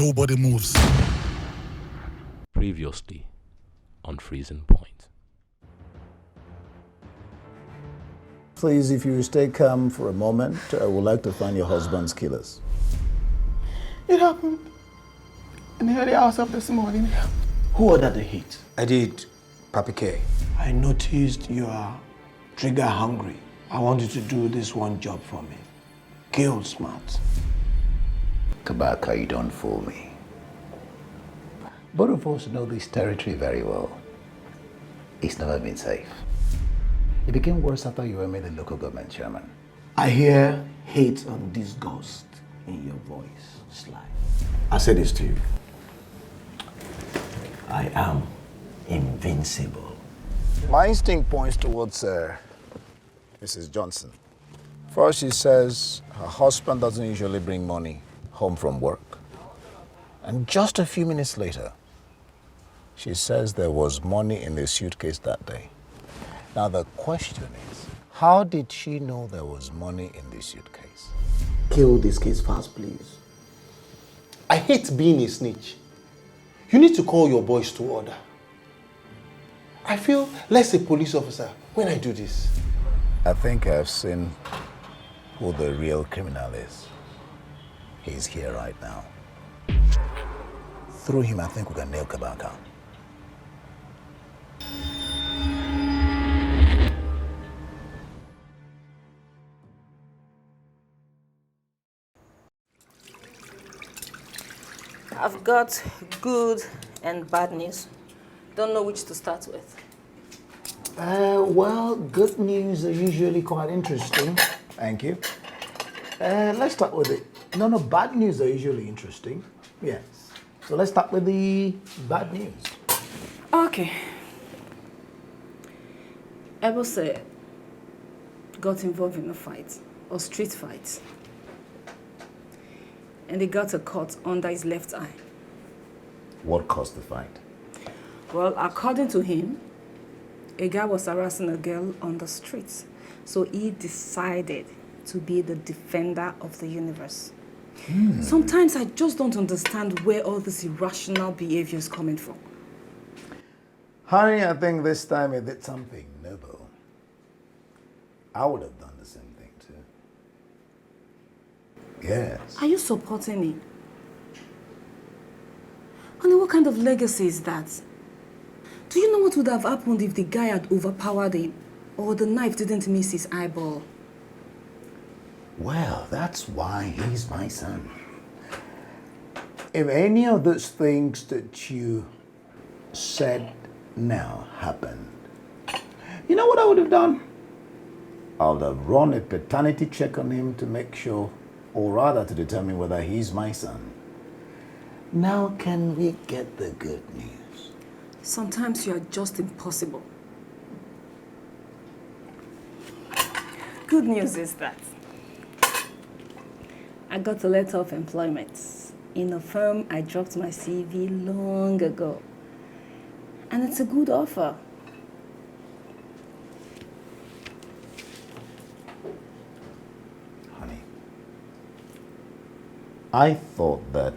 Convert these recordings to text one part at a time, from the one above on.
nobody moves. Previously on Freezing Point. Please, if you stay calm for a moment, I would like to find your husband's killers. It happened in the early hours of this morning. Who ordered the hit? I did, Papi K. I noticed you are trigger hungry. I want you to do this one job for me. Kill smart. Kabaka, you don't fool me. Both of us know this territory very well. It's never been safe. It became worse after you were made the local government chairman. I hear hate and disgust in your voice, Sly. I say this to you. I am invincible. My instinct points towards Mrs. Johnson. First, she says her husband doesn't usually bring money home from work. And just a few minutes later, she says there was money in the suitcase that day. Now the question is, how did she know there was money in the suitcase? Kill this case fast, please. I hate being a snitch. You need to call your boys to order. I feel less a police officer when I do this. I think I've seen who the real criminal is. He's here right now. Through him, I think we can nail Kabaka. I've got good and bad news. Don't know which to start with. Well, good news are usually quite interesting. Thank you. Let's start with it. No, bad news are usually interesting. Yes. So let's start with the bad news. Okay. Ebose got involved in a fight, or street fight. And he got a cut under his left eye. What caused the fight? Well, according to him, a guy was harassing a girl on the streets. So he decided to be the defender of the universe. Sometimes I just don't understand where all this irrational behavior is coming from. Honey, I think this time he did something noble. I would have done the same thing too. Yes. Are you supporting him? Honey, what kind of legacy is that? Do you know what would have happened if the guy had overpowered him? Or the knife didn't miss his eyeball? Well, that's why he's my son. If any of those things that you said now happened, you know what I would have done? I would have run a paternity check on him to make sure, or rather to determine whether he's my son. Now can we get the good news? Sometimes you are just impossible. Good news is that I got a letter of employment in a firm I dropped my CV long ago. And it's a good offer. Honey, I thought that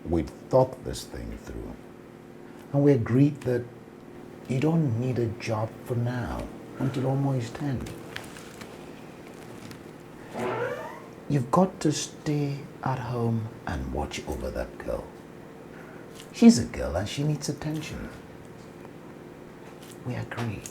we'd thought this thing through. And we agreed that you don't need a job for now until Omo is 10. You've got to stay at home and watch over that girl. She's a girl and she needs attention. We agreed.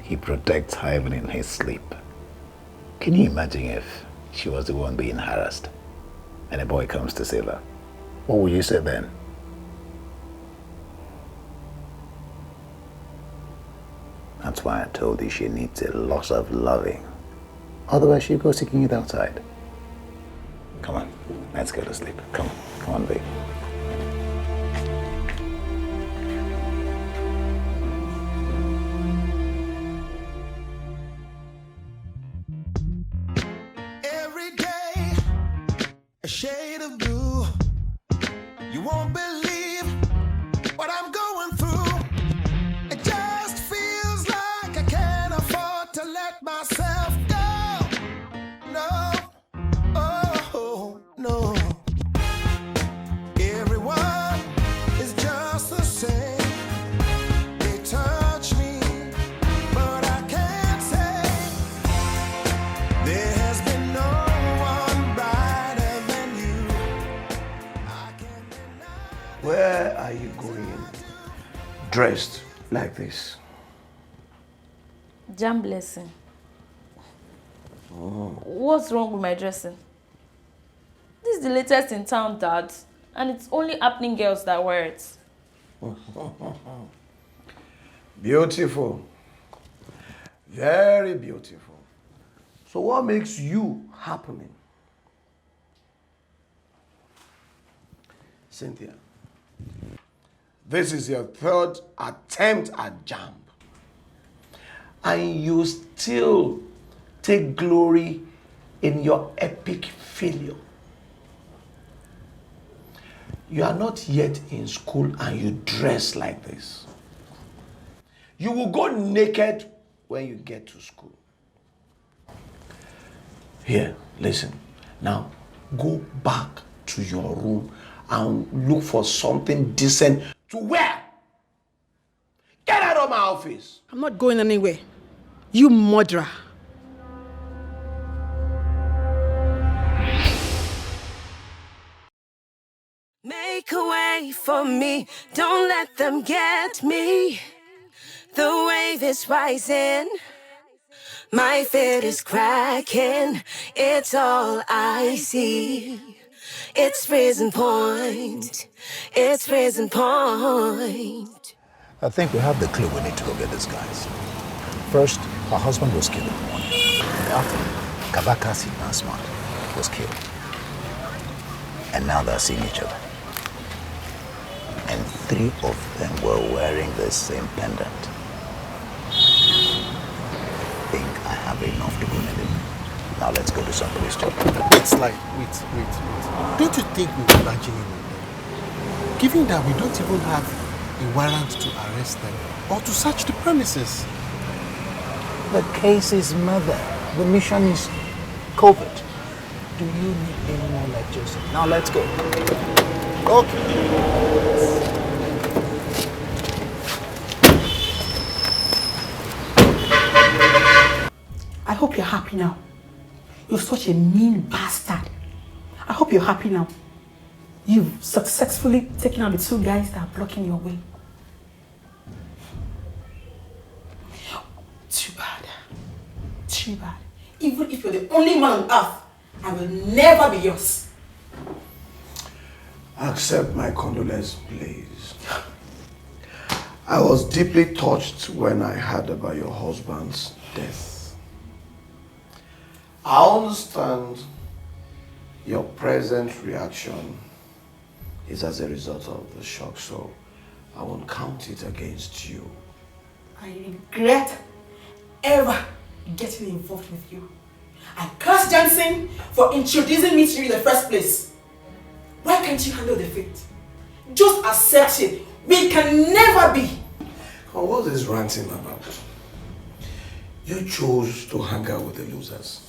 He protects her even in his sleep. Can you imagine if she was the one being harassed and a boy comes to save her? What would you say then? I'm That's why I told you she needs a lot of loving. Otherwise, she'll go seeking it outside. Come on, let's go to sleep. Come on, babe. Every day, a shade of blue. You won't believe what I'm going through. It just feels like I can't afford to let myself go. No, oh, no. Everyone is just the same. They touch me, but I can't say there has been no one brighter than you. I can't deny. Where are you going dressed like this? Jam blessing. What's wrong with my dressing? This is the latest in town, Dad. And it's only happening girls that wear it. Beautiful. Very beautiful. So what makes you happening? Cynthia, this is your third attempt at jam. And you still take glory in your epic failure. You are not yet in school and you dress like this. You will go naked when you get to school. Here, listen. Now, go back to your room and look for something decent to wear. Get out of my office. I'm not going anywhere. You murderer. Make a way for me, don't let them get me. The wave is rising, my feet is cracking. It's all I see. It's Prison Point, it's Prison Point. I think we have the clue we need to go get these guys. First, her husband was killed in the morning. In the afternoon, Kabakasi Nasmat was killed. And now they're seeing each other. And 3 of them were wearing the same pendant. I think I have enough to go with it. Now let's go to some police talk. It's like, wait. Don't you think we're imagining it? Given that we don't even have a warrant to arrest them or to search the premises. The case is murder. The mission is covert. Do you need any more lectures? Now let's go. Okay. I hope you're happy now. You're such a mean bastard. I hope you're happy now. You've successfully taken out the 2 guys that are blocking your way. Too bad. Too bad. Even if you're the only man on earth, I will never be yours. Accept my condolence, please. I was deeply touched when I heard about your husband's death. I understand your present reaction is as a result of the shock, so I won't count it against you. I regret ever getting involved with you. I curse Johnson for introducing me to you in the first place. Why can't you handle defeat? Just accept it. We can never be. Oh, what is ranting about? You chose to hang out with the losers.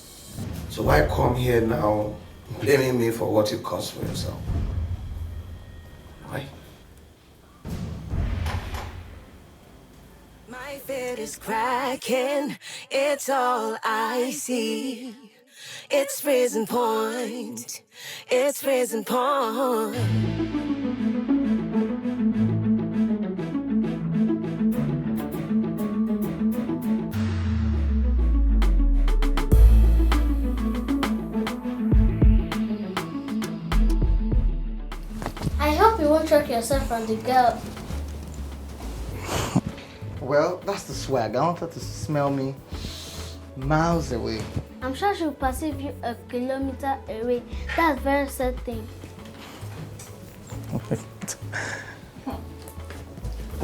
So why come here now blaming me for what you caused for yourself? Why? My feet is cracking, it's all I see. It's Prison Point, it's Prison Point. I hope you won't choke yourself from the girl. Well, that's the swag. I want her to smell me miles away. I'm sure she'll perceive you a kilometer away. That's very sad thing.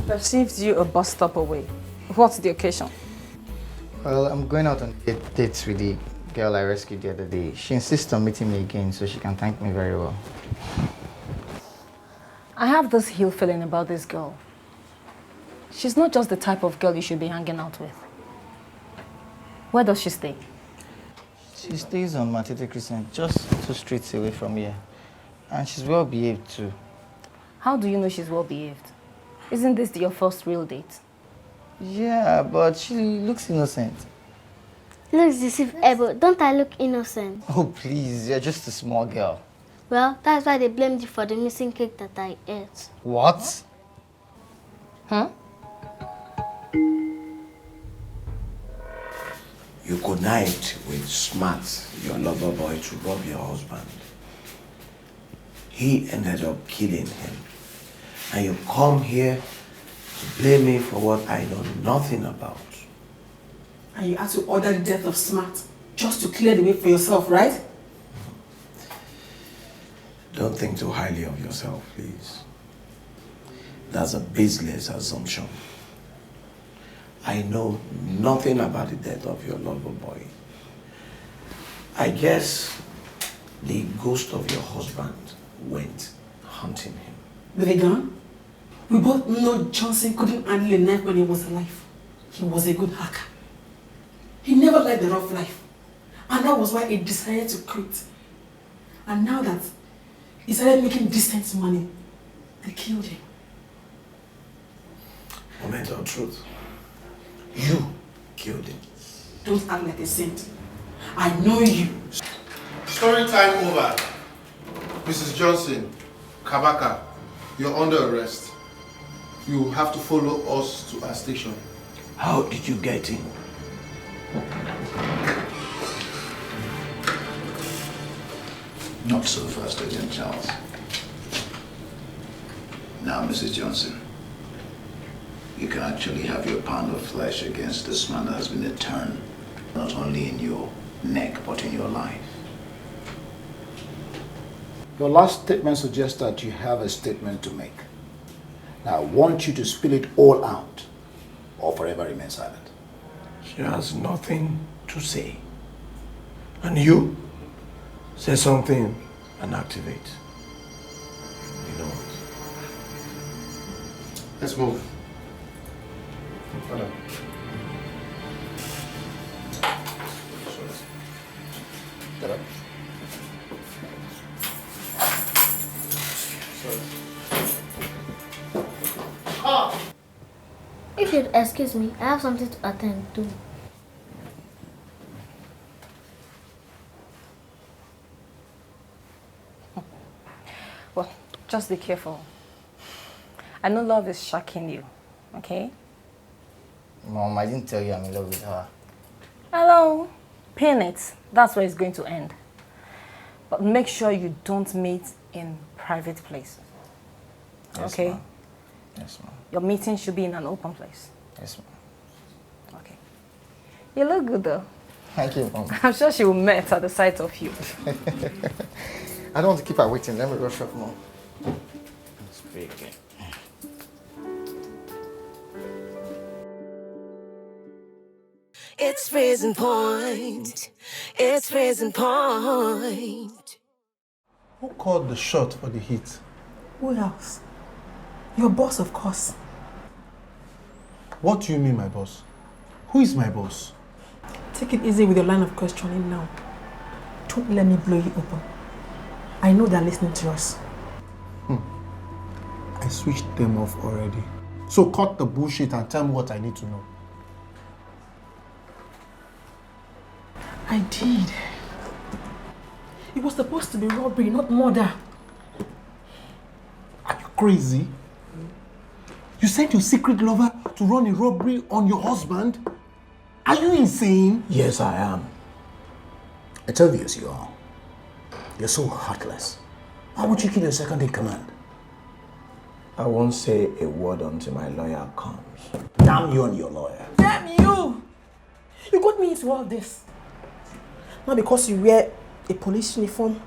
Perceives you a bus stop away. What's the occasion? Well, I'm going out on dates with the girl I rescued the other day. She insists on meeting me again so she can thank me very well. I have this ill feeling about this girl. She's not just the type of girl you should be hanging out with. Where does she stay? She stays on Matete Crescent, just 2 streets away from here. And she's well behaved too. How do you know she's well behaved? Isn't this your first real date? Yeah, but she looks innocent. Looks deceivable. Don't I look innocent? Oh, please, you're just a small girl. Well, that's why they blamed you for the missing cake that I ate. What? Huh? You connive with Smart, your lover boy, to rob your husband. He ended up killing him. And you come here to blame me for what I know nothing about. And you had to order the death of Smart just to clear the way for yourself, right? Don't think too highly of yourself, please. That's a baseless assumption. I know nothing about the death of your lover boy. I guess the ghost of your husband went hunting him. With a gun? We both know Johnson couldn't handle a knife when he was alive. He was a good hacker. He never liked the rough life. And that was why he decided to quit. And now that he started making decent money, they killed him. Moment of truth. You killed him. Don't act like a saint. I know you. Story time over. Mrs. Johnson, Kabaka, you're under arrest. You have to follow us to our station. How did you get in? Not so fast, Agent Charles. Now, Mrs. Johnson, you can actually have your pound of flesh against this man that has been a turn, not only in your neck, but in your life. Your last statement suggests that you have a statement to make. Now, I want you to spill it all out, or forever remain silent. She has nothing to say. And you, say something and activate. You know what? Let's move. If you'd excuse me, I have something to attend to. Well, just be careful. I know love is shocking you, okay? Mom, I didn't tell you I'm in love with her. Hello. Pin it. That's where it's going to end. But make sure you don't meet in private places. Yes, Okay? ma'am. Yes, ma'am. Your meeting should be in an open place. Yes, ma'am. Okay. You look good though. Thank you, Mom. I'm sure she will melt at the sight of you. I don't want to keep her waiting. Let me rush up, Mom. Speak. It's freezing point. It's freezing point. Who called the shot for the hit? Who else? Your boss, of course. What do you mean, my boss? Who is my boss? Take it easy with your line of questioning now. Don't let me blow you open. I know they're listening to us. I switched them off already. So cut the bullshit and tell me what I need to know. I did. It was supposed to be robbery, not murder. Are you crazy? You sent your secret lover to run a robbery on your husband? Are you insane? Yes, I am. It's obvious you are. You're so heartless. Why would you kill your second in command? I won't say a word until my lawyer comes. Damn you and your lawyer. Damn you! You got me into all this. Not because you wear a police uniform,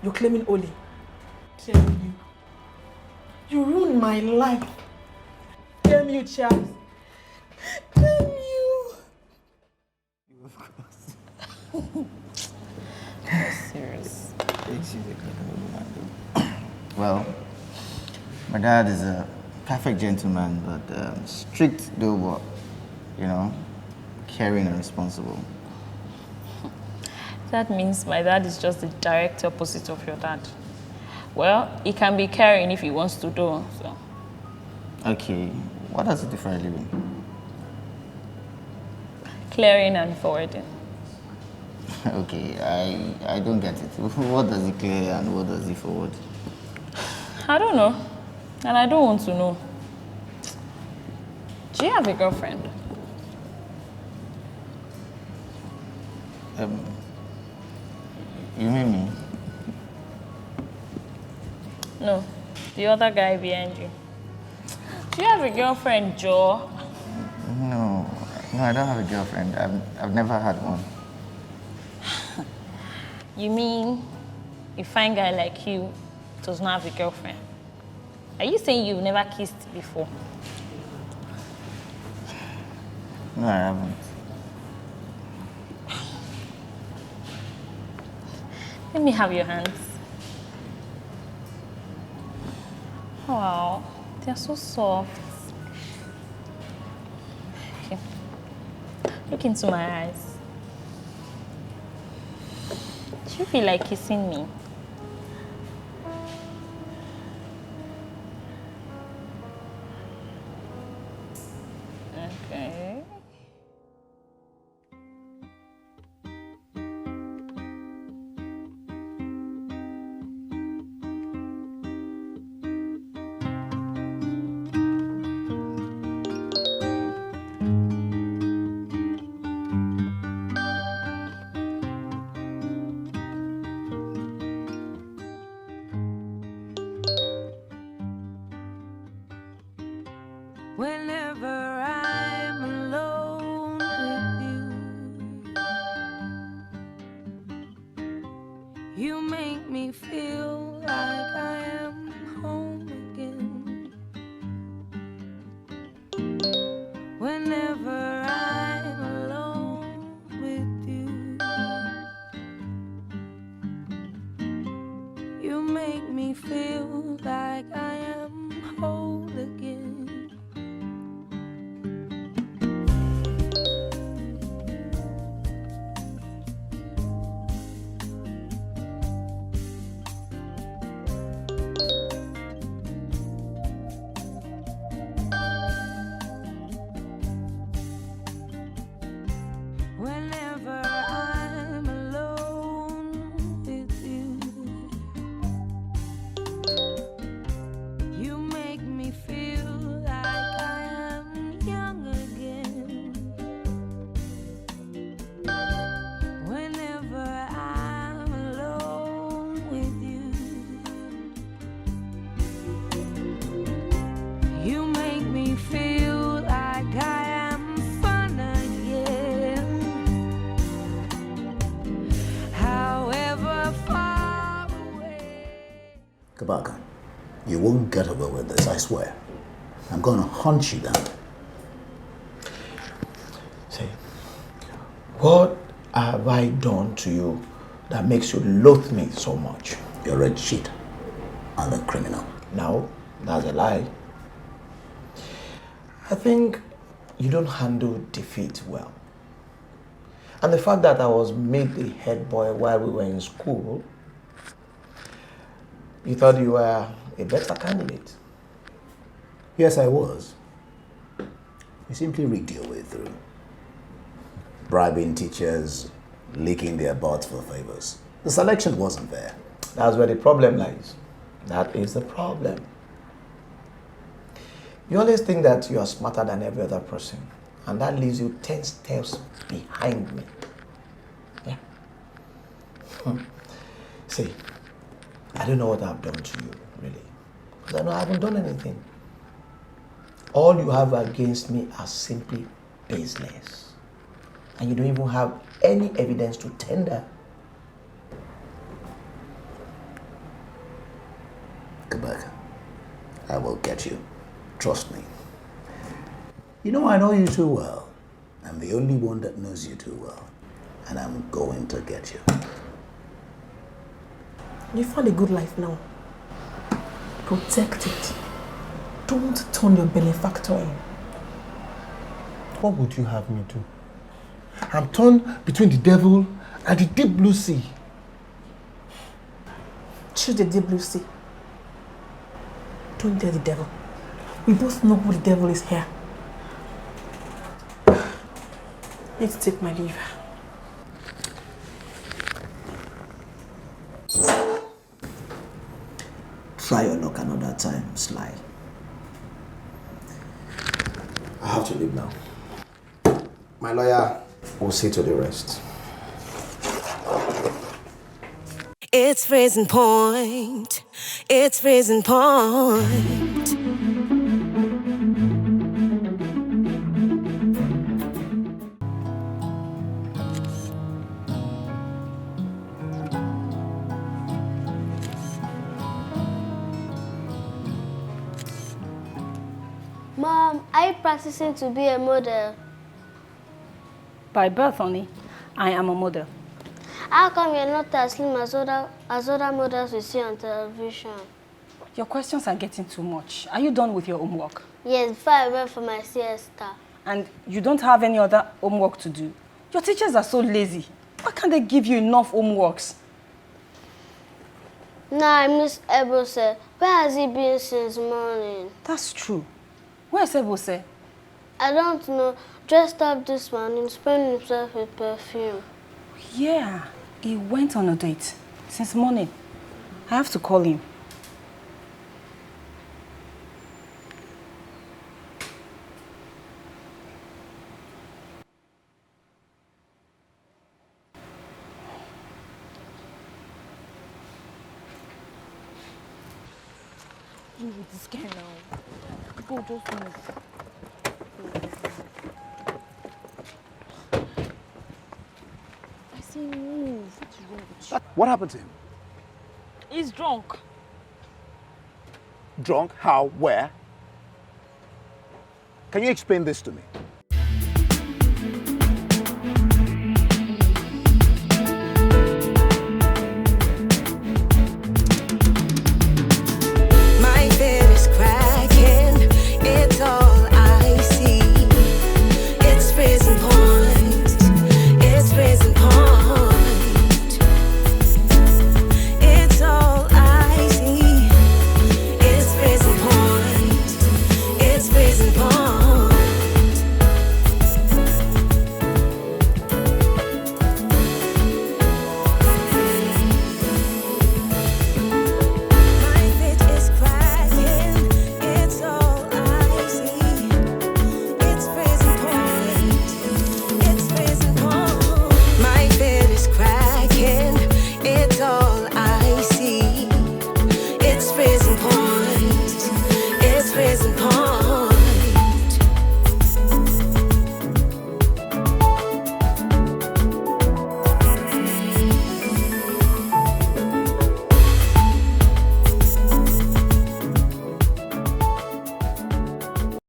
you're claiming Oli. Damn you. You ruined my life. Damn you, Charles. Damn you. Serious. Well, my dad is a perfect gentleman, but strict though, but, you know, caring and responsible. That means my dad is just the direct opposite of your dad. Well, he can be caring if he wants to do so. Okay, what does he do for a living? Clearing and forwarding. Okay, I don't get it. What does he clear and what does he forward? I don't know, and I don't want to know. Do you have a girlfriend? You mean me? No, the other guy behind you. Do you have a girlfriend, Joe? No, I don't have a girlfriend. I've never had one. You mean a fine guy like you does not have a girlfriend? Are you saying you've never kissed before? No, I haven't. Let me have your hands. Wow, they're so soft. Okay. Look into my eyes. Do you feel like kissing me? Okay. Whenever I'm alone with you, you make me feel like I am home again. Whenever I'm alone with you, you make me feel like I am whole again. Whenever I'm alone with you, you make me feel like I am young again. Whenever I'm alone with you, you make me feel like I am fun again. However far away. Kabaka, you won't get away with this, I swear. I'm gonna hunt you down. Say, what have I done to you that makes you loathe me so much? You're a cheat and a criminal. No, that's a lie. I think you don't handle defeat well. And the fact that I was made the head boy while we were in school, you thought you were a better candidate. Yes, I was. You simply rigged your way through. Bribing teachers, leaking their butts for favors. The selection wasn't there. That's where the problem lies. That is the problem. You always think that you are smarter than every other person, and that leaves you 10 steps behind me. Yeah. See, I don't know what I've done to you, really. Because I know I haven't done anything. All you have against me are simply baseless. And you don't even have any evidence to tender. Kabaka, I will get you. Trust me. You know, I know you too well. I'm the only one that knows you too well. And I'm going to get you. You found a good life now. Protect it. Don't turn your benefactor in. What would you have me do? I'm torn between the devil and the deep blue sea. Choose the deep blue sea. Don't dare the devil. We both know who the devil is here. I need to take my leave. Try your luck another time, Sly. I have to leave now. My lawyer will see to the rest. It's freezing point. It's freezing point. Mom, are you practicing to be a model? By birth, honey, I am a model. How come you're not as slim as other models we see on television? Your questions are getting too much. Are you done with your homework? Yes, before I went for my siesta. And you don't have any other homework to do? Your teachers are so lazy. Why can't they give you enough homeworks? Nah, Miss Ebose, where has he been since morning? That's true. Where's Ebose? I don't know. Dressed up this morning, spraying himself with perfume. Yeah, he went on a date since morning. I have to call him. This guy now. Go, just move. I say move. What's wrong with you? What happened to him? He's drunk. Drunk? How? Where? Can you explain this to me?